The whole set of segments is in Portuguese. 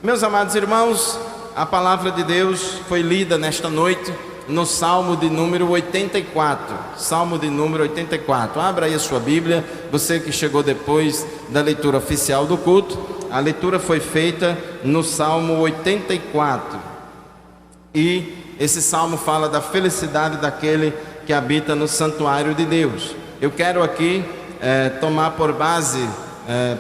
Meus amados irmãos, a palavra de Deus foi lida nesta noite no Salmo de número 84. Salmo de número 84. Abra aí a sua Bíblia, você que chegou depois da leitura oficial do culto. A leitura foi feita no Salmo 84. E esse salmo fala da felicidade daquele que habita no santuário de Deus. Eu quero aqui tomar por base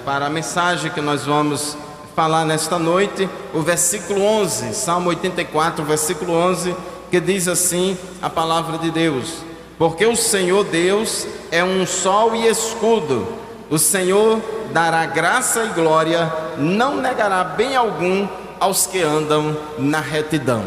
para a mensagem que nós vamos falar nesta noite, o versículo 11, Salmo 84, versículo 11, que diz assim a palavra de Deus: porque o Senhor Deus é um sol e escudo, o Senhor dará graça e glória, não negará bem algum aos que andam na retidão.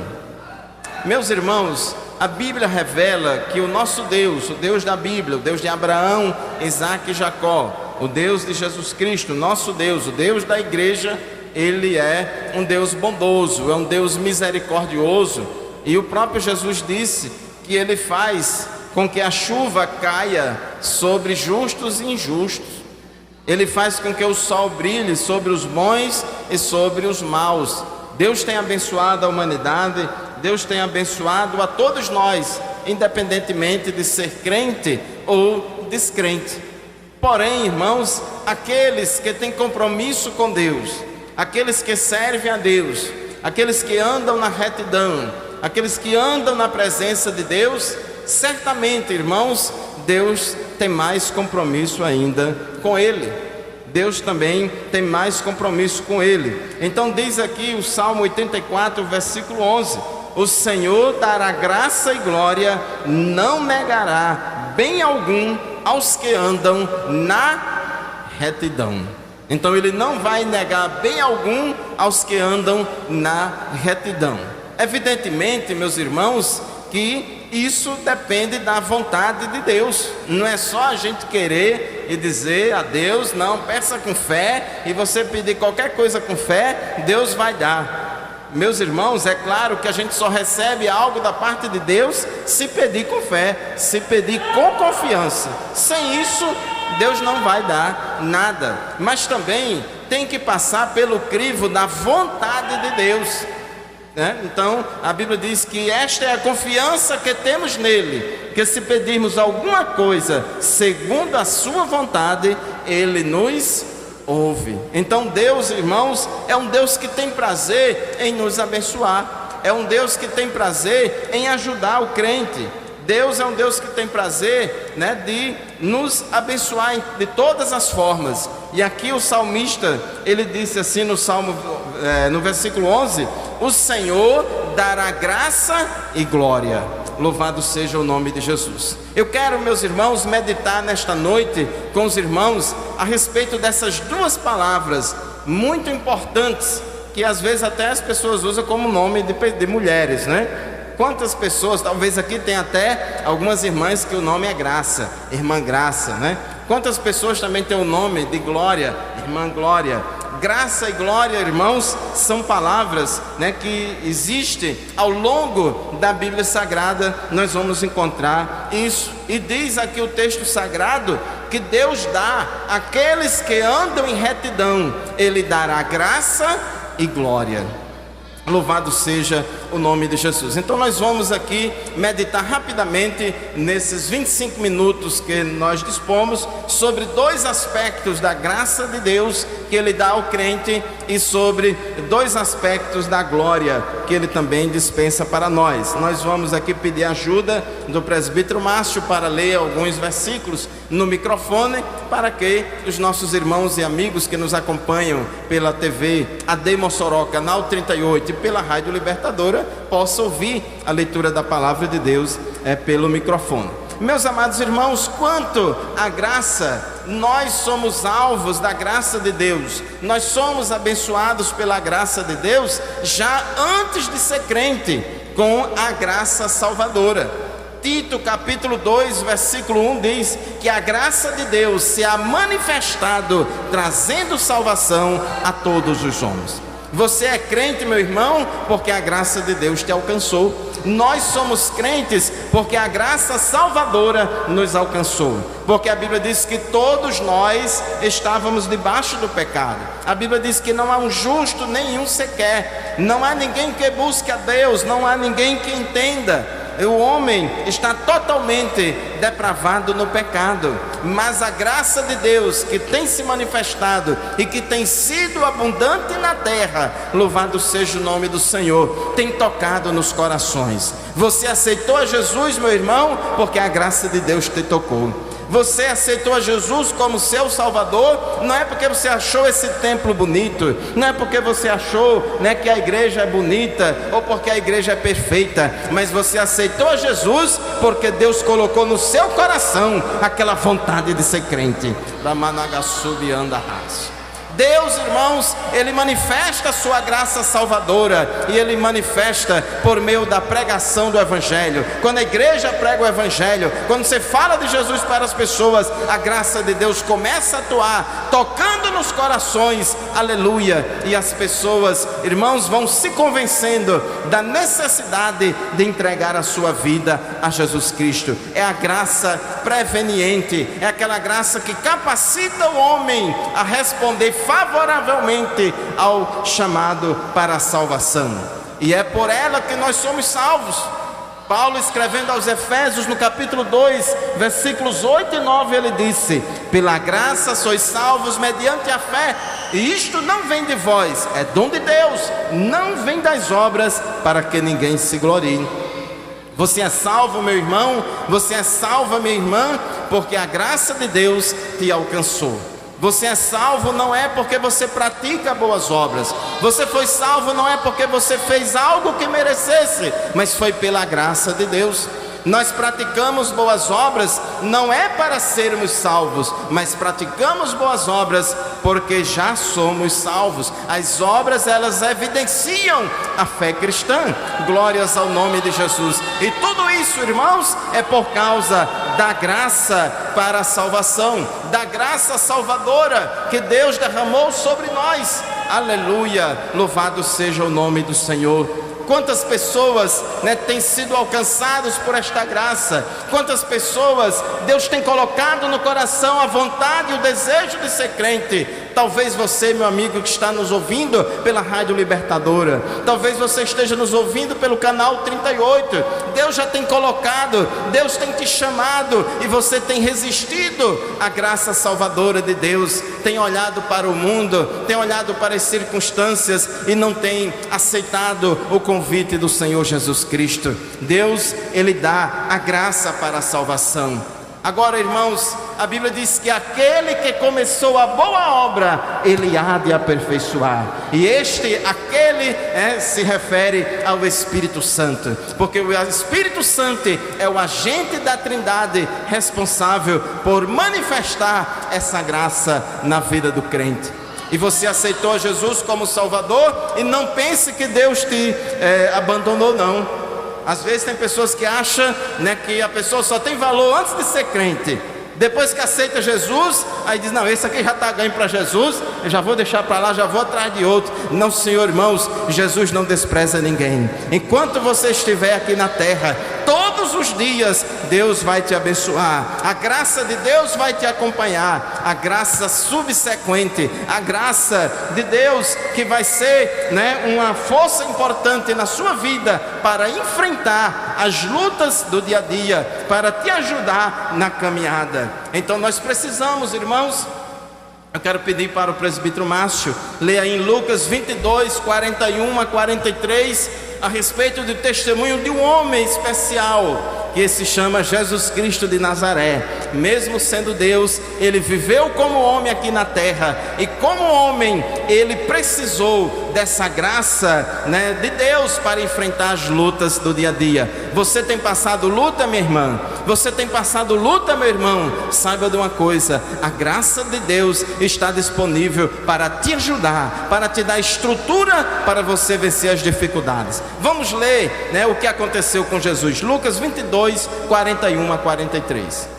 Meus irmãos, a Bíblia revela que o nosso Deus, o Deus da Bíblia, o Deus de Abraão, Isaque e Jacó, o Deus de Jesus Cristo, nosso Deus, o Deus da igreja, Ele é um Deus bondoso, é um Deus misericordioso. E o próprio Jesus disse que Ele faz com que a chuva caia sobre justos e injustos. Ele faz com que o sol brilhe sobre os bons e sobre os maus. Deus tem abençoado a humanidade, Deus tem abençoado a todos nós, independentemente de ser crente ou descrente. Porém, irmãos, aqueles que têm compromisso com Deus, aqueles que servem a Deus, aqueles que andam na retidão, aqueles que andam na presença de Deus, certamente, irmãos, Deus tem mais compromisso ainda com ele. Deus também tem mais compromisso com ele. Então diz aqui o Salmo 84, versículo 11: o Senhor dará graça e glória, não negará bem algum aos que andam na retidão. Então Ele não vai negar bem algum aos que andam na retidão. Evidentemente, meus irmãos, que isso depende da vontade de Deus. Não é só a gente querer e dizer a Deus, não, peça com fé, e você pedir qualquer coisa com fé, Deus vai dar. Meus irmãos, é claro que a gente só recebe algo da parte de Deus se pedir com fé, se pedir com confiança. Sem isso, Deus não vai dar nada. Mas também tem que passar pelo crivo da vontade de Deus. Então a Bíblia diz que esta é a confiança que temos nele, que se pedirmos alguma coisa segundo a sua vontade, Ele nos ouve. Então Deus, irmãos, é um Deus que tem prazer em nos abençoar, é um Deus que tem prazer em ajudar o crente. Deus é um Deus que tem prazer, de nos abençoar de todas as formas. E aqui o salmista, ele disse assim no Salmo, no versículo 11: o Senhor dará graça e glória. Louvado seja o nome de Jesus. Eu quero, meus irmãos, meditar nesta noite com os irmãos a respeito dessas duas palavras muito importantes, que às vezes até as pessoas usam como nome de mulheres, Quantas pessoas, talvez aqui tem até algumas irmãs que o nome é Graça, irmã Graça, Quantas pessoas também tem o nome de Glória, irmã Glória. Graça e glória, irmãos, são palavras que existem ao longo da Bíblia Sagrada. Nós vamos encontrar isso. E diz aqui o texto sagrado que Deus dá àqueles que andam em retidão, Ele dará graça e glória. Louvado seja o nome de Jesus. Então nós vamos aqui meditar rapidamente nesses 25 minutos que nós dispomos sobre dois aspectos da graça de Deus que Ele dá ao crente e sobre dois aspectos da glória que Ele também dispensa para nós. Nós vamos aqui pedir ajuda do presbítero Márcio para ler alguns versículos no microfone, para que os nossos irmãos e amigos que nos acompanham pela TV AD Mossoró, canal 38, e pela Rádio Libertadora, possam ouvir a leitura da palavra de Deus pelo microfone. Meus amados irmãos, quanto à graça, nós somos alvos da graça de Deus, nós somos abençoados pela graça de Deus já antes de ser crente, com a graça salvadora. Tito capítulo 2, versículo 1 diz que a graça de Deus se há manifestado, trazendo salvação a todos os homens. Você é crente, meu irmão, porque a graça de Deus te alcançou. Nós somos crentes porque a graça salvadora nos alcançou. Porque a Bíblia diz que todos nós estávamos debaixo do pecado. A Bíblia diz que não há um justo nenhum sequer. Não há ninguém que busque a Deus, não há ninguém que entenda. O homem está totalmente depravado no pecado, mas a graça de Deus que tem se manifestado e que tem sido abundante na terra, louvado seja o nome do Senhor, tem tocado nos corações. Você aceitou a Jesus, meu irmão, porque a graça de Deus te tocou. Você aceitou a Jesus como seu Salvador, não é porque você achou esse templo bonito, não é porque você achou, né, que a igreja é bonita, ou porque a igreja é perfeita, mas você aceitou a Jesus porque Deus colocou no seu coração aquela vontade de ser crente. Deus, irmãos, Ele manifesta a sua graça salvadora, e Ele manifesta por meio da pregação do Evangelho. Quando a igreja prega o Evangelho, quando você fala de Jesus para as pessoas, a graça de Deus começa a atuar, tocando nos corações, aleluia, e as pessoas, irmãos, vão se convencendo da necessidade de entregar a sua vida a Jesus Cristo. É a graça preveniente, é aquela graça que capacita o homem a responder favoravelmente ao chamado para a salvação, e é por ela que nós somos salvos. Paulo, escrevendo aos Efésios no capítulo 2, versículos 8 e 9, ele disse: pela graça sois salvos mediante a fé, e isto não vem de vós, é dom de Deus, não vem das obras, para que ninguém se glorie. Você é salvo, meu irmão, você é salva, minha irmã, porque a graça de Deus te alcançou. Você é salvo não é porque você pratica boas obras. Você foi salvo não é porque você fez algo que merecesse, mas foi pela graça de Deus. Nós praticamos boas obras não é para sermos salvos, mas praticamos boas obras porque já somos salvos. As obras, elas evidenciam a fé cristã. Glórias ao nome de Jesus. E tudo isso, irmãos, é por causa da graça para a salvação, da graça salvadora que Deus derramou sobre nós. Aleluia, louvado seja o nome do Senhor. Quantas pessoas, né, têm sido alcançadas por esta graça? Quantas pessoas Deus tem colocado no coração a vontade e o desejo de ser crente? Talvez você, meu amigo, que está nos ouvindo pela Rádio Libertadora, talvez você esteja nos ouvindo pelo canal 38. Deus já tem colocado, Deus tem te chamado, e você tem resistido à graça salvadora de Deus, tem olhado para o mundo, tem olhado para as circunstâncias e não tem aceitado o convite do Senhor Jesus Cristo. Deus, Ele dá a graça para a salvação. Agora, irmãos, a Bíblia diz que aquele que começou a boa obra, Ele há de aperfeiçoar. E aquele se refere ao Espírito Santo, porque o Espírito Santo é o agente da Trindade responsável por manifestar essa graça na vida do crente. E você aceitou Jesus como Salvador, e não pense que Deus te abandonou, não. Às vezes tem pessoas que acham, né, que a pessoa só tem valor antes de ser crente. Depois que aceita Jesus, aí diz: não, esse aqui já está ganho para Jesus, eu já vou deixar para lá, já vou atrás de outro. Não, Senhor, irmãos, Jesus não despreza ninguém. Enquanto você estiver aqui na terra, todos os dias Deus vai te abençoar, a graça de Deus vai te acompanhar, a graça subsequente, a graça de Deus que vai ser, né, uma força importante na sua vida para enfrentar as lutas do dia a dia, para te ajudar na caminhada. Então nós precisamos, irmãos, eu quero pedir para o presbítero Márcio ler em Lucas 22, 41 a 43, a respeito do testemunho de um homem especial, que se chama Jesus Cristo de Nazaré. Mesmo sendo Deus, Ele viveu como homem aqui na terra, e como homem Ele precisou dessa graça, né, de Deus para enfrentar as lutas do dia a dia. Você tem passado luta, minha irmã? Você tem passado luta, meu irmão? Saiba de uma coisa: a graça de Deus está disponível para te ajudar, para te dar estrutura para você vencer as dificuldades. Vamos ler, né, o que aconteceu com Jesus. Lucas 22, 41 a 43.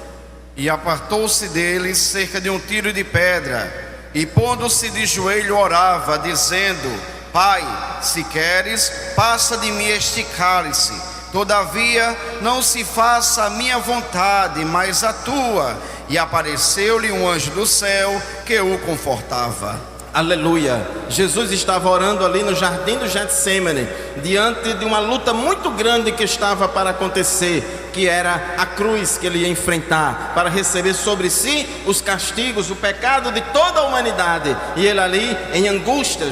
E apartou-se dele cerca de um tiro de pedra, e pondo-se de joelho orava, dizendo: Pai, se queres, passa de mim este cálice. Todavia, não se faça a minha vontade, mas a tua. E apareceu-lhe um anjo do céu que o confortava. Aleluia. Jesus estava orando ali no jardim do Getsêmani, diante de uma luta muito grande que estava para acontecer, que era a cruz que ele ia enfrentar, para receber sobre si os castigos, o pecado de toda a humanidade. E ele ali em angústia,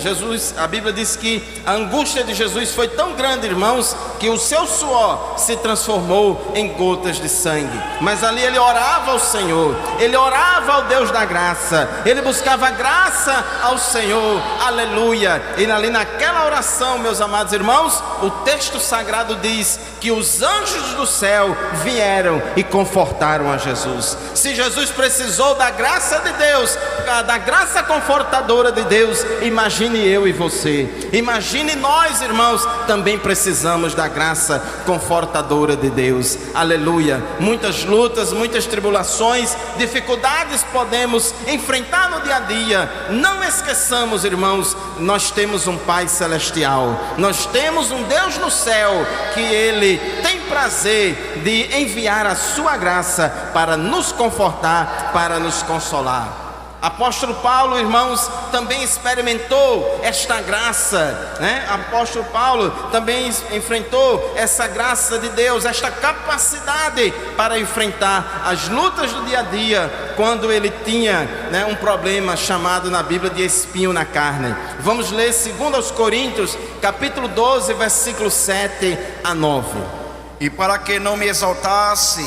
a Bíblia diz que a angústia de Jesus foi tão grande, irmãos, que o seu suor se transformou em gotas de sangue. Mas ali ele orava ao Senhor, ele orava ao Deus da graça, ele buscava graça ao Senhor, aleluia. E ali naquela oração, meus amados irmãos, o texto sagrado diz que os anjos do céu vieram e confortaram a Jesus. Se Jesus precisou da graça de Deus, da graça confortadora de Deus, imagine eu e você, imagine nós, irmãos, também precisamos da graça confortadora de Deus, aleluia. Muitas lutas, muitas tribulações, dificuldades podemos enfrentar no dia a dia. Não esqueçamos, irmãos, nós temos um Pai celestial, nós temos um Deus no céu, que Ele tem prazer de enviar a sua graça para nos confortar, para nos consolar. Apóstolo Paulo, irmãos, também experimentou esta graça, né? Apóstolo Paulo também enfrentou essa graça de Deus, esta capacidade para enfrentar as lutas do dia a dia, quando ele tinha, né, um problema chamado na Bíblia de espinho na carne. Vamos ler 2 Coríntios, capítulo 12, versículos 7 a 9. E para que não me exaltasse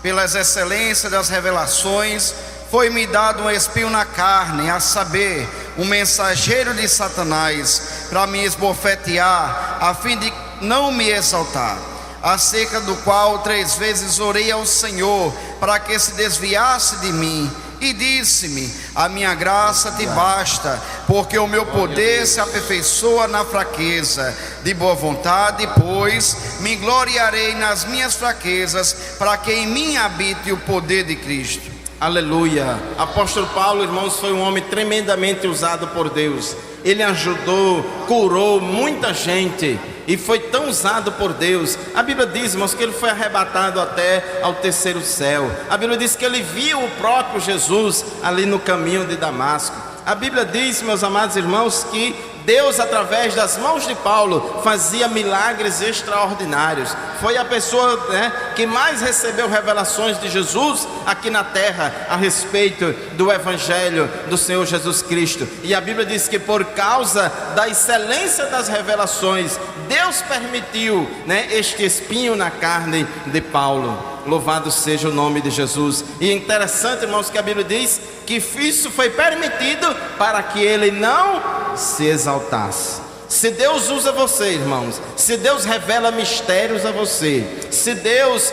pelas excelências das revelações, foi-me dado um espinho na carne, a saber, um mensageiro de Satanás, para me esbofetear, a fim de não me exaltar, acerca do qual 3 vezes orei ao Senhor, para que se desviasse de mim. E disse-me: a minha graça te basta, porque o meu poder se aperfeiçoa na fraqueza. De boa vontade, pois, me gloriarei nas minhas fraquezas, para que em mim habite o poder de Cristo. Aleluia. Apóstolo Paulo, irmãos, foi um homem tremendamente usado por Deus. Ele ajudou, curou muita gente e foi tão usado por Deus. A Bíblia diz, irmãos, que ele foi arrebatado até ao 3º céu. A Bíblia diz que ele viu o próprio Jesus ali no caminho de Damasco. A Bíblia diz, meus amados irmãos, que Deus, através das mãos de Paulo, fazia milagres extraordinários. Foi a pessoa, né, que mais recebeu revelações de Jesus aqui na terra, a respeito do Evangelho do Senhor Jesus Cristo. E a Bíblia diz que por causa da excelência das revelações, Deus permitiu, né, este espinho na carne de Paulo. Louvado seja o nome de Jesus. E é interessante, irmãos, que a Bíblia diz que isso foi permitido para que ele não se exaltasse. Se Deus usa você, irmãos, se Deus revela mistérios a você, se Deus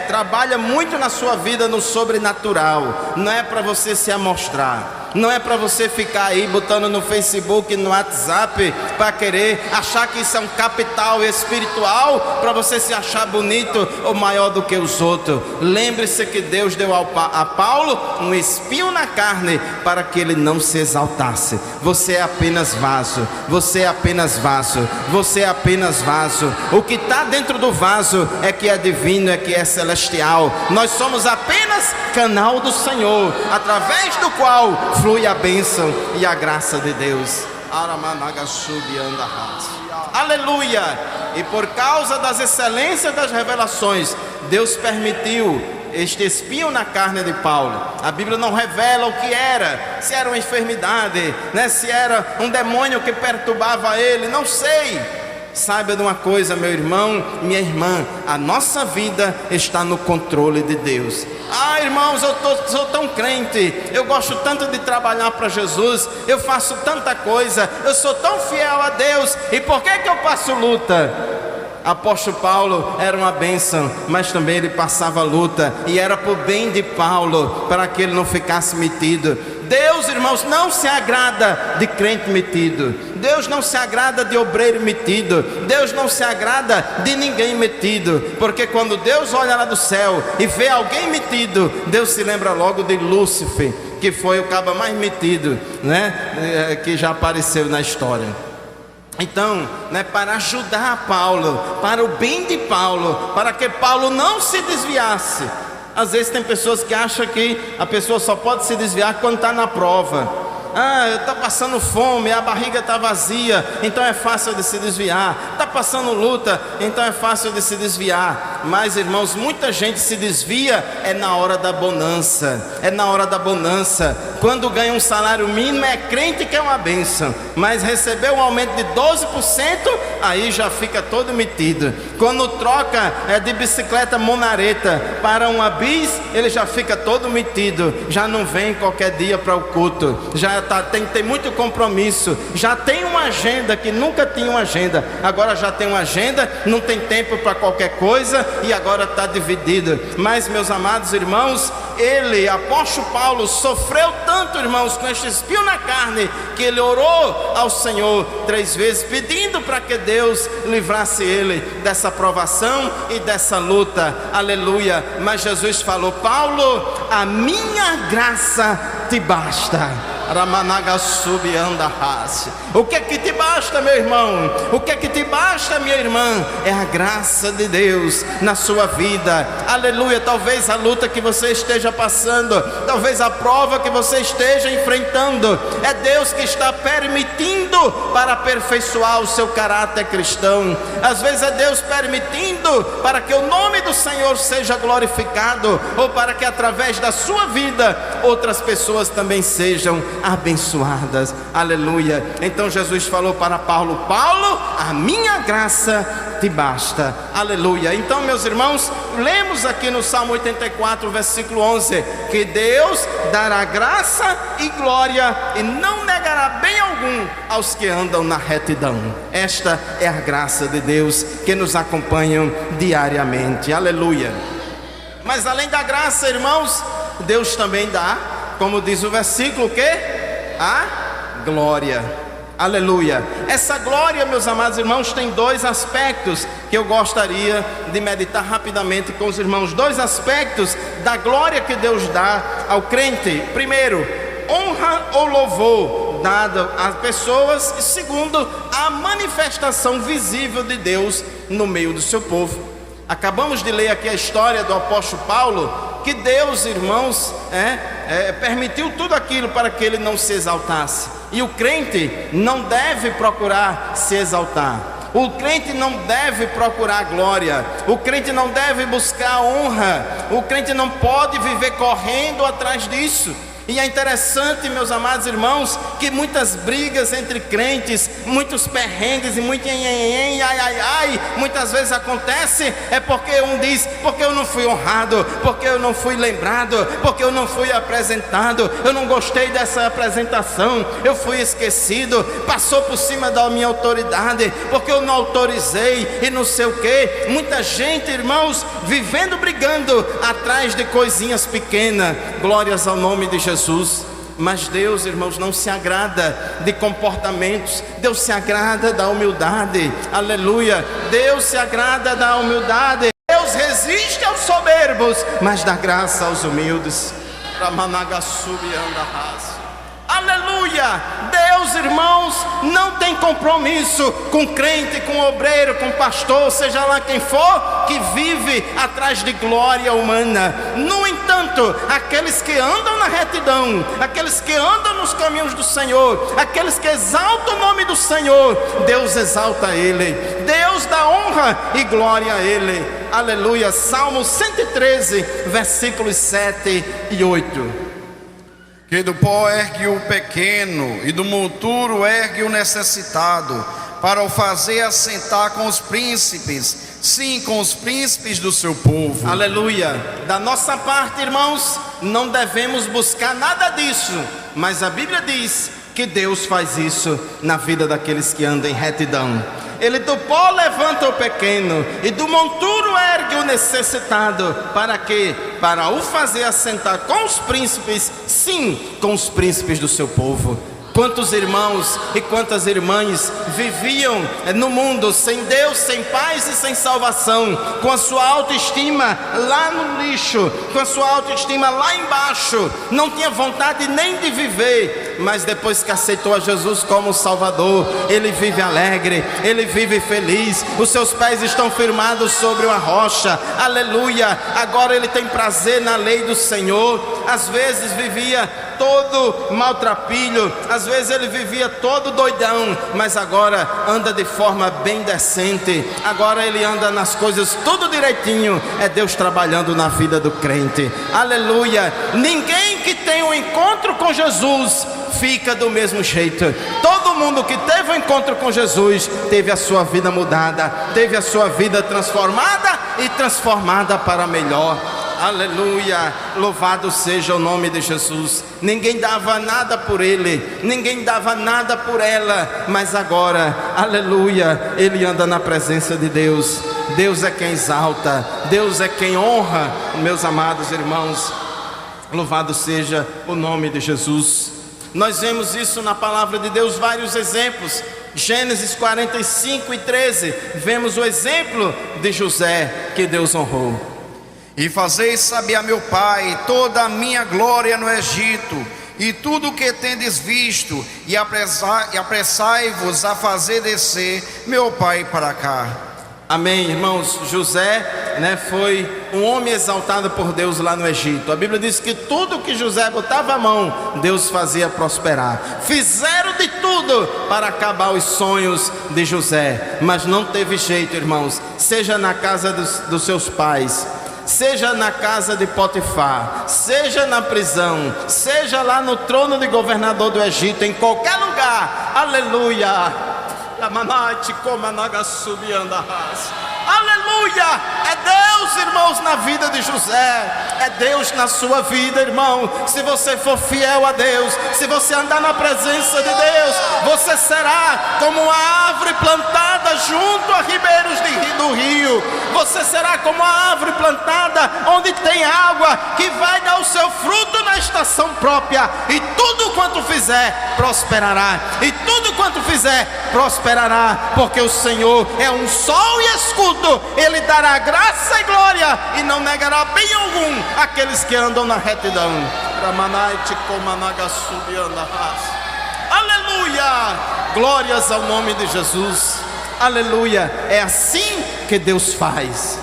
trabalha muito na sua vida no sobrenatural, não é para você se amostrar, não é para você ficar aí botando no Facebook, no WhatsApp, para querer achar que isso é um capital espiritual, para você se achar bonito ou maior do que os outros. Lembre-se que Deus deu a Paulo um espinho na carne para que ele não se exaltasse. Você é apenas vaso, você é apenas vaso, você é apenas vaso. O que está dentro do vaso é que é divino, é que é celestial. Nós somos apenas canal do Senhor, através do qual flui a bênção e a graça de Deus. Aleluia. E por causa das excelências das revelações, Deus permitiu este espinho na carne de Paulo. A Bíblia não revela o que era, se era uma enfermidade, né? Se era um demônio que perturbava ele, não sei. Saiba de uma coisa, meu irmão, minha irmã, a nossa vida está no controle de Deus. Ah, irmãos, eu sou tão crente, eu gosto tanto de trabalhar para Jesus, eu faço tanta coisa, eu sou tão fiel a Deus, e por que eu passo luta? Apóstolo Paulo era uma bênção, mas também ele passava luta, e era por bem de Paulo, para que ele não ficasse metido. Deus, irmãos, não se agrada de crente metido. Deus não se agrada de obreiro metido. Deus não se agrada de ninguém metido. Porque quando Deus olha lá do céu e vê alguém metido, Deus se lembra logo de Lúcifer, que foi o cabo mais metido, né? Que já apareceu na história. Então, para ajudar Paulo, para o bem de Paulo, para que Paulo não se desviasse. Às vezes tem pessoas que acham que a pessoa só pode se desviar quando está na prova. Está passando fome, a barriga está vazia, então é fácil de se desviar. Está passando luta, então é fácil de se desviar. Mas, irmãos, muita gente se desvia na hora da bonança. É na hora da bonança. Quando ganha um salário mínimo, é crente que é uma bênção. Mas recebeu um aumento de 12%, aí já fica todo metido. Quando troca de bicicleta monareta para uma bis, ele já fica todo metido. Já não vem qualquer dia para o culto. Já tem muito compromisso. Já tem uma agenda que nunca tinha uma agenda. Agora já tem uma agenda, não tem tempo para qualquer coisa e agora está dividido. Mas, meus amados irmãos, apóstolo Paulo, sofreu tanto, irmãos, com este espinho na carne, que ele orou ao Senhor 3 vezes, pedindo para que Deus livrasse ele dessa provação e dessa luta. Aleluia. Mas Jesus falou: Paulo, a minha graça te basta. O que é que te basta, meu irmão? O que é que te basta, minha irmã? É a graça de Deus na sua vida. Aleluia. Talvez a luta que você esteja passando, talvez a prova que você esteja enfrentando, é Deus que está permitindo para aperfeiçoar o seu caráter cristão. Às vezes é Deus permitindo para que o nome do Senhor seja glorificado, ou para que através da sua vida outras pessoas também sejam abençoadas. Aleluia. Então Jesus falou para Paulo: Paulo, a minha graça te basta. Aleluia. Então, meus irmãos, lemos aqui no Salmo 84, versículo 11, que Deus dará graça e glória e não negará bem algum aos que andam na retidão. Esta é a graça de Deus que nos acompanha diariamente. Aleluia. Mas além da graça, irmãos, Deus também dá, como diz o versículo, o quê? A glória. Aleluia. Essa glória, meus amados irmãos, tem 2 aspectos que eu gostaria de meditar rapidamente com os irmãos. 2 aspectos da glória que Deus dá ao crente. Primeiro, honra ou louvor dado às pessoas. E segundo, a manifestação visível de Deus no meio do seu povo. Acabamos de ler aqui a história do apóstolo Paulo, que Deus, irmãos, permitiu tudo aquilo para que ele não se exaltasse. E o crente não deve procurar se exaltar. O crente não deve procurar glória. O crente não deve buscar honra. O crente não pode viver correndo atrás disso. E é interessante, meus amados irmãos, que muitas brigas entre crentes, muitos perrengues e muito muitas vezes acontece, é porque um diz: porque eu não fui honrado, porque eu não fui lembrado, porque eu não fui apresentado, eu não gostei dessa apresentação, eu fui esquecido, passou por cima da minha autoridade, porque eu não autorizei e não sei o que. Muita gente, irmãos, vivendo brigando atrás de coisinhas pequenas. Glórias ao nome de Jesus. Mas Deus, irmãos, não se agrada de comportamentos. Deus se agrada da humildade. Aleluia. Deus se agrada da humildade. Deus resiste aos soberbos, mas dá graça aos humildes. Aleluia. Deus, irmãos, não tem compromisso com crente, com obreiro, com pastor, seja lá quem for, que vive atrás de glória humana. No entanto, aqueles que andam na retidão, aqueles que andam nos caminhos do Senhor, aqueles que exaltam o nome do Senhor, Deus exalta ele, Deus dá honra e glória a ele. Aleluia. Salmo 113, versículos 7 e 8. Que do pó ergue o pequeno, e do monturo ergue o necessitado, para o fazer assentar com os príncipes, sim, com os príncipes do seu povo. Aleluia. Da nossa parte, irmãos, não devemos buscar nada disso, mas a Bíblia diz que Deus faz isso na vida daqueles que andam em retidão. Ele do pó levanta o pequeno, e do monturo ergue o necessitado. Para quê? Para o fazer assentar com os príncipes, sim, com os príncipes do seu povo. Quantos irmãos e quantas irmãs viviam no mundo sem Deus, sem paz e sem salvação, com a sua autoestima lá no lixo, com a sua autoestima lá embaixo, não tinha vontade nem de viver, mas depois que aceitou a Jesus como Salvador, ele vive alegre, ele vive feliz, os seus pés estão firmados sobre uma rocha, aleluia. Agora ele tem prazer na lei do Senhor. Às vezes vivia todo maltrapilho, às vezes ele vivia todo doidão, mas agora anda de forma bem decente, agora ele anda nas coisas tudo direitinho. É Deus trabalhando na vida do crente, aleluia. Ninguém que tem um encontro com Jesus fica do mesmo jeito. Todo mundo que teve um encontro com Jesus teve a sua vida mudada, teve a sua vida transformada e transformada para melhor. Aleluia, louvado seja o nome de Jesus. Ninguém dava nada por ele, ninguém dava nada por ela, mas agora, aleluia, ele anda na presença de Deus. Deus é quem exalta, Deus é quem honra, meus amados irmãos. Louvado seja o nome de Jesus. Nós vemos isso na palavra de Deus, vários exemplos. Gênesis 45:13, vemos o exemplo de José que Deus honrou. E fazeis saber a meu pai toda a minha glória no Egito, e tudo o que tendes visto, e apressai-vos a fazer descer meu pai para cá. Amém, irmãos. José, foi um homem exaltado por Deus lá no Egito. A Bíblia diz que tudo que José botava a mão, Deus fazia prosperar. Fizeram de tudo para acabar os sonhos de José, mas não teve jeito, irmãos. Seja na casa dos seus pais, seja na casa de Potifar, seja na prisão, seja lá no trono de governador do Egito, em qualquer lugar, aleluia, aleluia, é Deus, irmãos, na vida de José, é Deus na sua vida, irmão. Se você for fiel a Deus, se você andar na presença de Deus, você será como uma árvore plantada junto a ribeiros do rio. Você será como uma árvore plantada onde tem água, que vai dar o seu fruto na estação própria, e tudo quanto fizer prosperará, e tudo quanto fizer prosperará, porque o Senhor é um sol e escudo. Ele dará graça e glória, e não negará bem algum aqueles que andam na retidão. Aleluia, glórias ao nome de Jesus. Aleluia, é assim que Deus faz.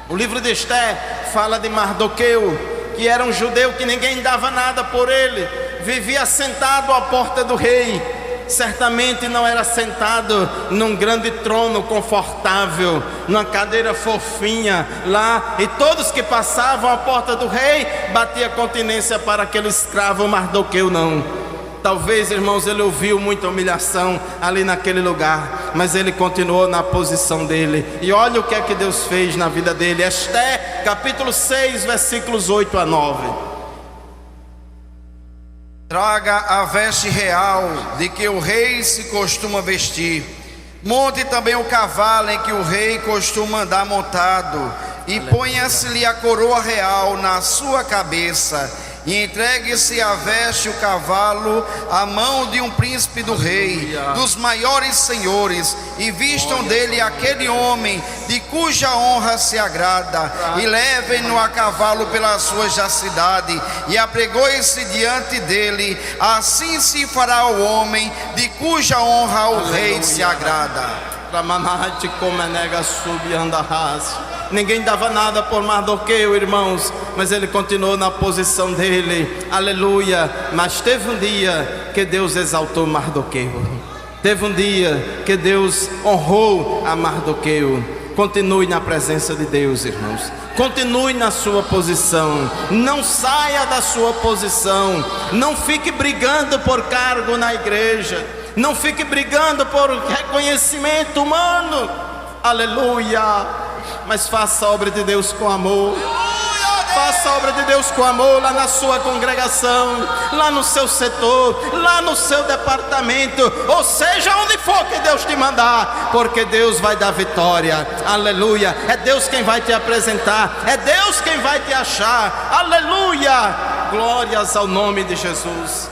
O livro de Esther fala de Mardoqueu, que era um judeu que ninguém dava nada por ele, vivia sentado à porta do rei. Certamente não era sentado num grande trono confortável, numa cadeira fofinha lá, e todos que passavam à porta do rei batia continência para aquele escravo Mardoqueu, não. Talvez, irmãos, ele ouviu muita humilhação ali naquele lugar, mas ele continuou na posição dele. E olha o que é que Deus fez na vida dele. Esther, capítulo 6, versículos 8 a 9. Traga a veste real de que o rei se costuma vestir. Monte também o cavalo em que o rei costuma andar montado, e ponha-se-lhe a coroa real na sua cabeça, e entregue-se a veste e o cavalo à mão de um príncipe do rei, dos maiores senhores, e vistam dele aquele homem de cuja honra se agrada, e levem-no a cavalo pelas ruas da cidade, e apregoe-se diante dele. Assim se fará o homem de cuja honra o rei se agrada. Ninguém dava nada por Mardoqueu, irmãos, mas ele continuou na posição dele, aleluia. Mas teve um dia que Deus exaltou Mardoqueu, teve um dia que Deus honrou a Mardoqueu. Continue na presença de Deus, irmãos, continue na sua posição, não saia da sua posição, não fique brigando por cargo na igreja, não fique brigando por reconhecimento humano, aleluia. Mas faça a obra de Deus com amor. Faça a obra de Deus com amor lá na sua congregação, lá no seu setor, lá no seu departamento, ou seja, onde for que Deus te mandar, porque Deus vai dar vitória, aleluia. É Deus quem vai te apresentar, é Deus quem vai te achar, aleluia. Glórias ao nome de Jesus.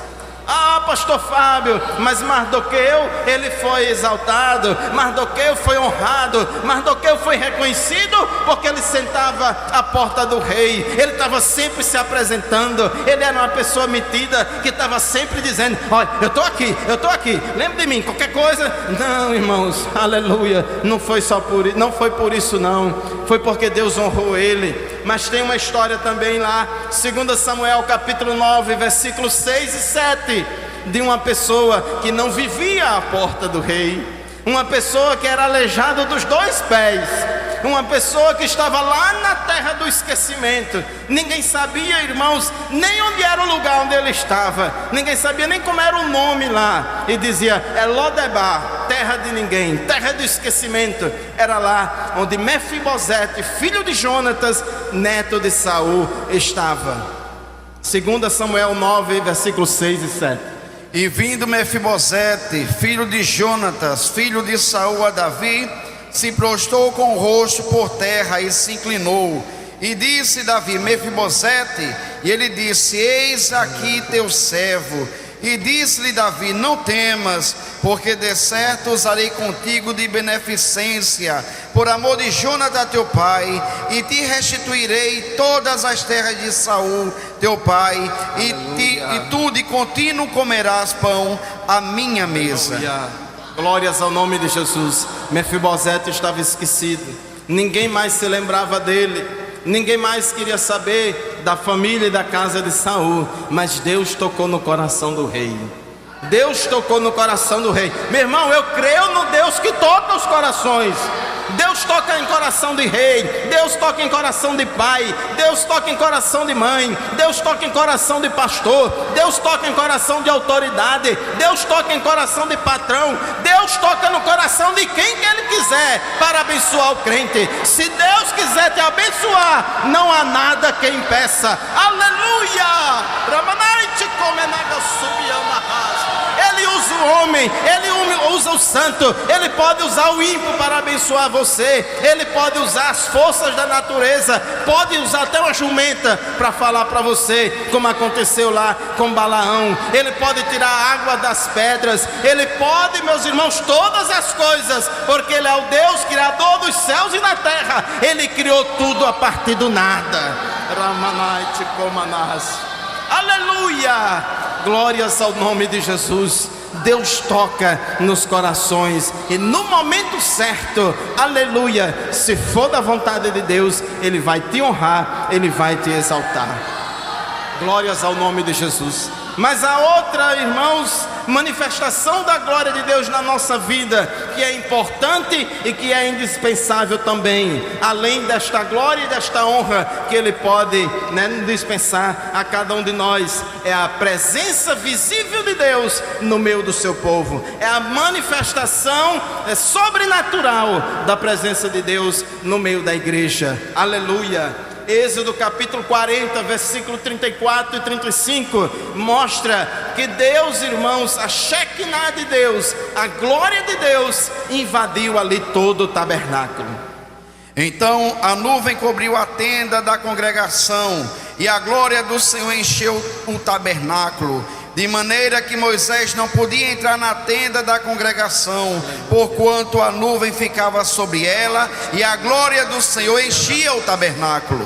Ah, pastor Fábio, mas Mardoqueu, ele foi exaltado, Mardoqueu foi honrado, Mardoqueu foi reconhecido porque ele sentava à porta do rei, ele estava sempre se apresentando, ele era uma pessoa metida que estava sempre dizendo: olha, eu estou aqui, lembra de mim, qualquer coisa. Não, irmãos, aleluia, não foi por isso não, foi porque Deus honrou ele. Mas tem uma história também lá, 2 Samuel capítulo 9, versículos 6 e 7, de uma pessoa que não vivia à porta do rei, uma pessoa que era aleijada dos 2 pés, uma pessoa que estava lá na terra do esquecimento. Ninguém sabia, irmãos, nem onde era o lugar onde ele estava, ninguém sabia nem como era o nome lá, e dizia: é Lodebar, terra de ninguém, terra do esquecimento. Era lá onde Mefibosete, filho de Jonatas, neto de Saul, estava. 2 Samuel 9, versículos 6 e 7. E vindo Mefibosete, filho de Jonatas, filho de Saul, a Davi, se prostrou com o rosto por terra e se inclinou. E disse Davi: Mefibosete. E ele disse: eis aqui teu servo. E disse-lhe Davi: não temas, porque de certo usarei contigo de beneficência, por amor de Jonatas teu pai, e te restituirei todas as terras de Saul teu pai, e tu de contínuo comerás pão à minha mesa. Glórias ao nome de Jesus. Mefibosete estava esquecido, ninguém mais se lembrava dele, ninguém mais queria saber da família e da casa de Saul. Mas Deus tocou no coração do rei. Deus tocou no coração do rei. Meu irmão, eu creio no Deus que toca os corações. Deus toca em coração de rei, Deus toca em coração de pai, Deus toca em coração de mãe, Deus toca em coração de pastor, Deus toca em coração de autoridade, Deus toca em coração de patrão, Deus toca no coração de quem que Ele quiser para abençoar o crente. Se Deus quiser te abençoar, não há nada que impeça. Aleluia! Ele usa o homem, Ele usa o santo, Ele pode usar o ímpio para abençoar você, Ele pode usar as forças da natureza, pode usar até uma jumenta para falar para você, como aconteceu lá com Balaão. Ele pode tirar a água das pedras, Ele pode, meus irmãos, todas as coisas, porque Ele é o Deus criador dos céus e da terra. Ele criou tudo a partir do nada. Aleluia! Glórias ao nome de Jesus. Deus toca nos corações e no momento certo, aleluia, se for da vontade de Deus, Ele vai te honrar, Ele vai te exaltar. Glórias ao nome de Jesus. Mas a outra, irmãos, manifestação da glória de Deus na nossa vida, que é importante e que é indispensável também, além desta glória e desta honra que Ele pode, dispensar a cada um de nós, é a presença visível de Deus no meio do seu povo. É a manifestação sobrenatural da presença de Deus no meio da igreja. Aleluia! Êxodo capítulo 40, versículo 34 e 35 mostra que Deus, irmãos, a Shekinah de Deus, a glória de Deus invadiu ali todo o tabernáculo. Então a nuvem cobriu a tenda da congregação e a glória do Senhor encheu o tabernáculo, de maneira que Moisés não podia entrar na tenda da congregação, porquanto a nuvem ficava sobre ela e a glória do Senhor enchia o tabernáculo.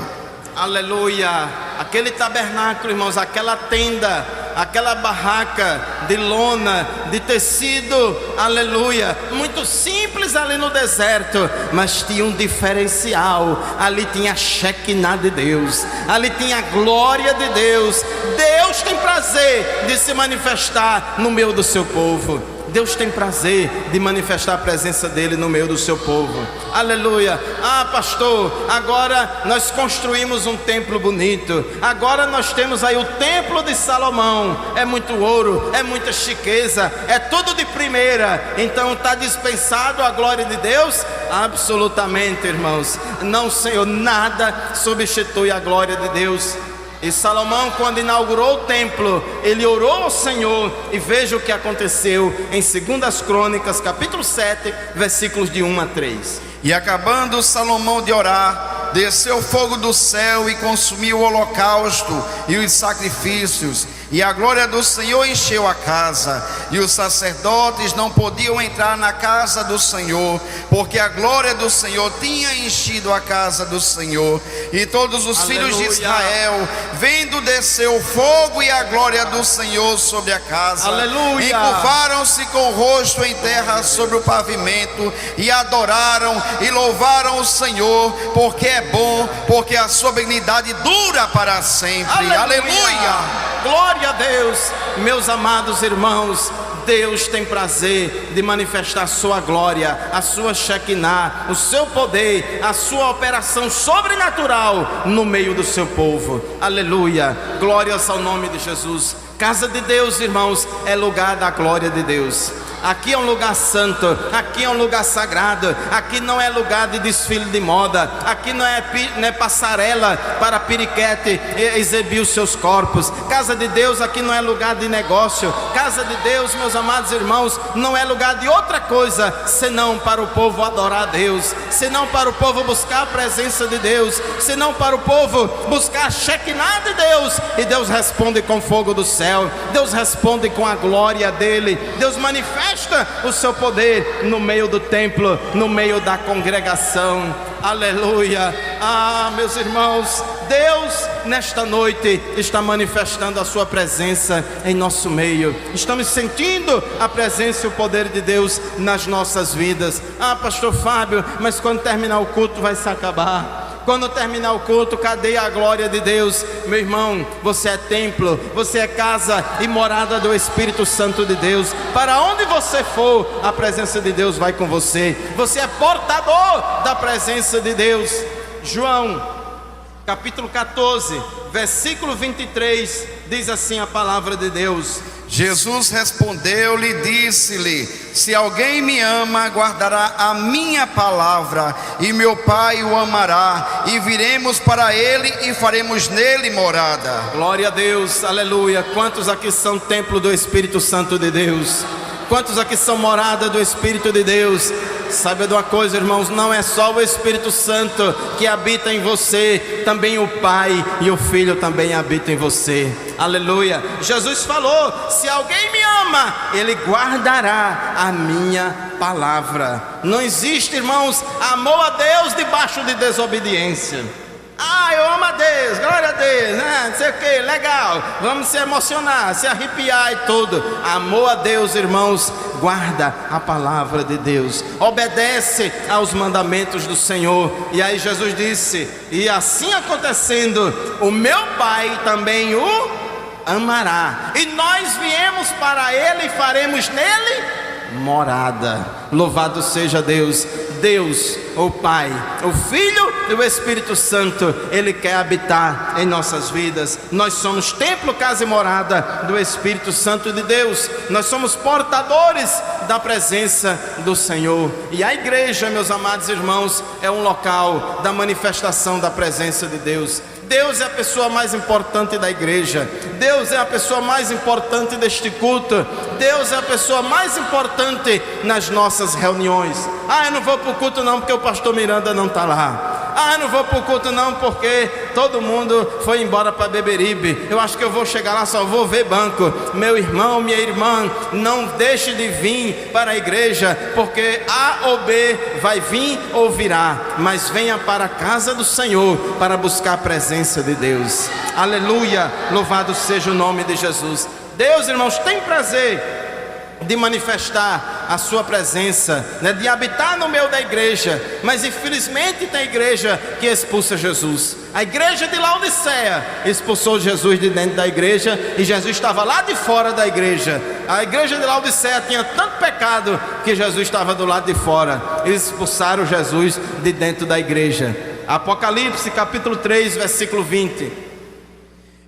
Aleluia! Aquele tabernáculo, irmãos, aquela tenda, aquela barraca de lona, de tecido, aleluia, muito simples ali no deserto, mas tinha um diferencial. Ali tinha a Shekinah de Deus, ali tinha a glória de Deus. Deus tem prazer de se manifestar no meio do seu povo. Deus tem prazer de manifestar a presença dele no meio do seu povo. Aleluia. Ah, pastor, agora nós construímos um templo bonito, agora nós temos aí o templo de Salomão. É muito ouro, é muita chiqueza, é tudo de primeira. Então está dispensado a glória de Deus? Absolutamente, irmãos. Não, Senhor, nada substitui a glória de Deus. E Salomão, quando inaugurou o templo, ele orou ao Senhor, e veja o que aconteceu em 2 Crônicas, capítulo 7, versículos de 1 a 3. E acabando Salomão de orar, desceu fogo do céu e consumiu o holocausto e os sacrifícios, E a glória do Senhor encheu a casa, e os sacerdotes não podiam entrar na casa do Senhor, porque a glória do Senhor tinha enchido a casa do Senhor. E todos os filhos de Israel, vendo descer o fogo e a glória do Senhor sobre a casa, encurvaram-se com o rosto em terra sobre o pavimento, e adoraram e louvaram o Senhor, porque é bom, porque a sua benignidade dura para sempre. Aleluia! Glória a Deus. Meus amados irmãos, Deus tem prazer de manifestar a sua glória, a sua Shekinah, o seu poder, a sua operação sobrenatural no meio do seu povo. Aleluia, glórias ao nome de Jesus. Casa de Deus, irmãos, é lugar da glória de Deus. Aqui é um lugar santo, aqui é um lugar sagrado, aqui não é lugar de desfile de moda, aqui não é passarela para piriquete exibir os seus corpos. Casa de Deus aqui não é lugar de negócio. Casa de Deus, meus amados irmãos, não é lugar de outra coisa senão para o povo adorar a Deus, senão para o povo buscar a presença de Deus, senão para o povo buscar a Shekinah de Deus. E Deus responde com fogo do céu, Deus responde com a glória dele, Deus manifesta o seu poder no meio do templo, no meio da congregação. Aleluia. Meus irmãos, Deus nesta noite está manifestando a sua presença em nosso meio. Estamos sentindo a presença e o poder de Deus nas nossas vidas. Pastor Fábio, mas quando terminar o culto vai se acabar. Quando terminar o culto, cadê a glória de Deus? Meu irmão, você é templo, você é casa e morada do Espírito Santo de Deus. Para onde você for, a presença de Deus vai com você. Você é portador da presença de Deus. João, capítulo 14, versículo 23, diz assim a palavra de Deus: Jesus respondeu-lhe e disse-lhe: se alguém me ama, guardará a minha palavra, e meu Pai o amará, e viremos para ele e faremos nele morada. Glória a Deus, aleluia. Quantos aqui são templo do Espírito Santo de Deus? Quantos aqui são morada do Espírito de Deus? Saiba de uma coisa, irmãos, não é só o Espírito Santo que habita em você, também o Pai e o Filho também habitam em você. Aleluia. Jesus falou: se alguém me ama, ele guardará a minha palavra. Não existe, irmãos, amor a Deus debaixo de desobediência. Eu amo a Deus, glória a Deus, não sei o que, legal, vamos se emocionar, se arrepiar e tudo. Amor a Deus, irmãos, guarda a palavra de Deus, obedece aos mandamentos do Senhor. E aí Jesus disse: e assim acontecendo, o meu Pai também o amará, e nós viemos para ele e faremos nele morada. Louvado seja Deus. Deus, o Pai, o Filho e o Espírito Santo, Ele quer habitar em nossas vidas. Nós somos templo, casa e morada do Espírito Santo de Deus. Nós somos portadores da presença do Senhor. E a igreja, meus amados irmãos, é um local da manifestação da presença de Deus. Deus é a pessoa mais importante da igreja. Deus é a pessoa mais importante deste culto. Deus é a pessoa mais importante nas nossas reuniões. Eu não vou para o culto não porque o pastor Miranda não está lá. Eu não vou para o culto não porque todo mundo foi embora para Beberibe. Eu acho que eu vou chegar lá, só vou ver banco. Meu irmão, minha irmã, não deixe de vir para a igreja, porque A ou B vai vir ou virá, mas venha para a casa do Senhor para buscar a presença de Deus. Aleluia, louvado seja o nome de Jesus. Deus, irmãos, tem prazer de manifestar a sua presença, de habitar no meio da igreja. Mas infelizmente tem igreja que expulsa Jesus. A igreja de Laodiceia expulsou Jesus de dentro da igreja, e Jesus estava lá de fora da igreja. A igreja de Laodiceia tinha tanto pecado que Jesus estava do lado de fora. Eles expulsaram Jesus de dentro da igreja. Apocalipse capítulo 3, versículo 20.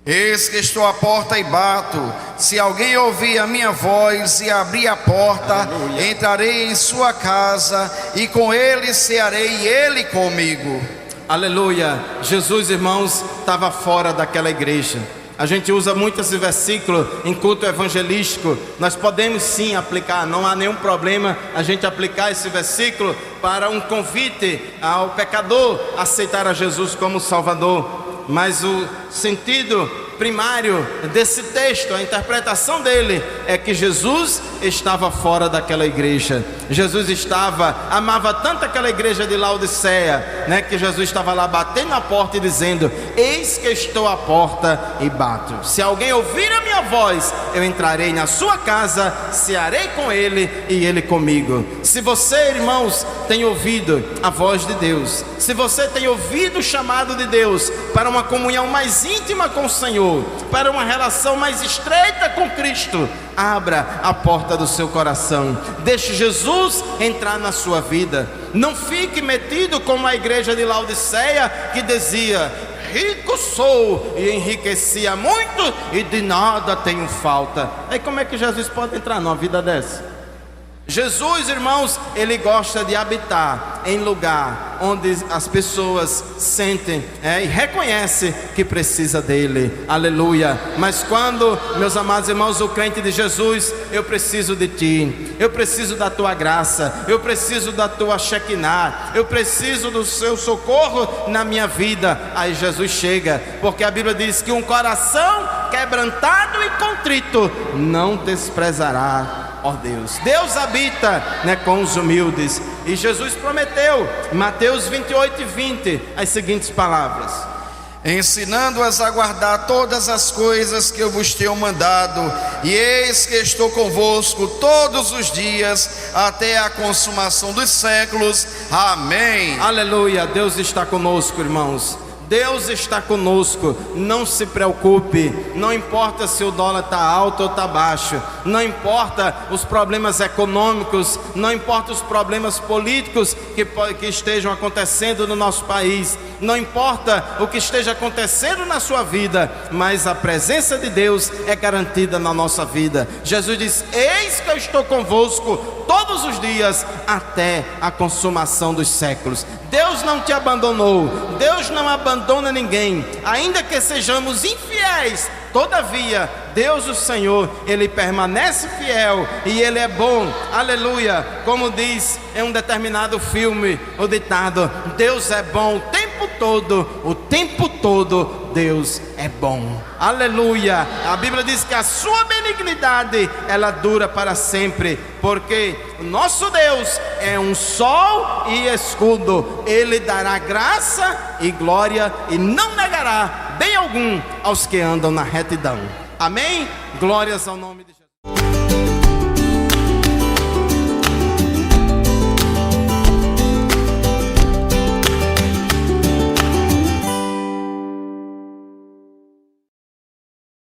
Eis que estou à porta e bato. Se alguém ouvir a minha voz e abrir a porta, aleluia, entrarei em sua casa, e com ele cearei e ele comigo. Aleluia. Jesus, irmãos, estava fora daquela igreja. A gente usa muito esse versículo em culto evangelístico. Nós podemos sim aplicar, não há nenhum problema a gente aplicar esse versículo para um convite ao pecador aceitar a Jesus como Salvador. Mas o sentido primário desse texto, a interpretação dele é que Jesus estava fora daquela igreja. Jesus amava tanto aquela igreja de Laodiceia, né, que Jesus estava lá batendo na porta e dizendo: eis que estou à porta e bato. Se alguém ouvir a minha voz, eu entrarei na sua casa, cearei com ele e ele comigo. Se você, irmãos, tem ouvido a voz de Deus, se você tem ouvido o chamado de Deus para uma comunhão mais íntima com o Senhor, para uma relação mais estreita com Cristo, abra a porta do seu coração, deixe Jesus entrar na sua vida. Não fique metido como a igreja de Laodiceia, que dizia: rico sou e enriquecia muito e de nada tenho falta. Aí como é que Jesus pode entrar numa vida dessa? Jesus, irmãos, ele gosta de habitar em lugar onde as pessoas sentem e reconhecem que precisa dele. Aleluia. Mas quando, meus amados irmãos, o crente de Jesus: eu preciso de ti, eu preciso da tua graça, eu preciso da tua Shekinah, eu preciso do seu socorro na minha vida. Aí Jesus chega, porque a Bíblia diz que um coração quebrantado e contrito não desprezará, ó Deus. Deus habita, né, com os humildes. E Jesus prometeu, Mateus 28:20, as seguintes palavras: ensinando-as a guardar todas as coisas que eu vos tenho mandado, e eis que estou convosco todos os dias, até a consumação dos séculos. Amém. Aleluia. Deus está conosco, irmãos. Deus está conosco. Não se preocupe. Não importa se o dólar está alto ou está baixo, não importa os problemas econômicos, não importa os problemas políticos que estejam acontecendo no nosso país, não importa o que esteja acontecendo na sua vida, mas a presença de Deus é garantida na nossa vida. Jesus diz: eis que eu estou convosco todos os dias até a consumação dos séculos. Deus não te abandonou, Deus não abandona ninguém, ainda que sejamos infiéis. Todavia, Deus o Senhor, ele permanece fiel e ele é bom. Aleluia. Como diz em um determinado filme o ditado: Deus é bom o tempo todo Deus é bom. Aleluia. A Bíblia diz que a sua benignidade, ela dura para sempre, porque o nosso Deus é um sol e escudo. Ele dará graça e glória e não negará bem algum aos que andam na retidão. Amém? Glórias ao nome de Jesus.